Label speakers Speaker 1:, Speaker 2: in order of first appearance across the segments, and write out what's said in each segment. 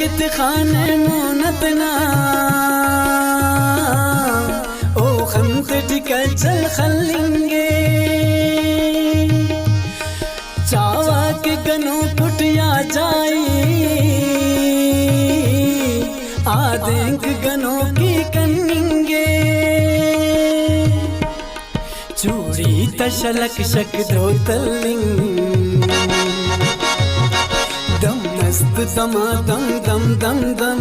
Speaker 1: कित खाने मोनतना ओ खंत टिकल चल खलेंगे चावा के गनों कुटिया जाई आदेंग गनों की कन्निंगे चूड़ी तशलक शक दो तलिंग दम नस्त दमा दम दम दम दम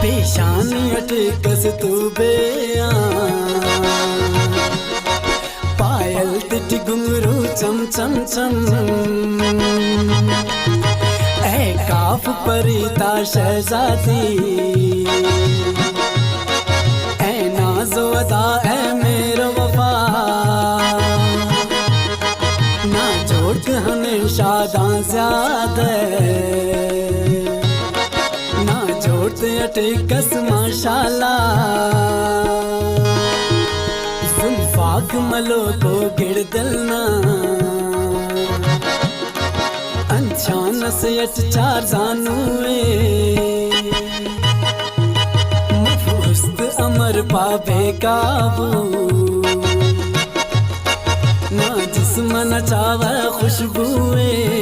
Speaker 1: पेशानी अटे कस तू बेया पायल तिट घुंघरू चम चम चम ऐ काफ परिता शहजादी ऐ नाज़ो अदा ऐ मेरो वफा ना जोड़ हमेशा दां ज़्यादा ना जोड़ते अटे कस माशाल्लाह जुल्फाक मलो को गिर दिलना अनछान से अट चार जानुए मफुस्त अमर पाबे काबू ना जिस्म न चावा खुशबुए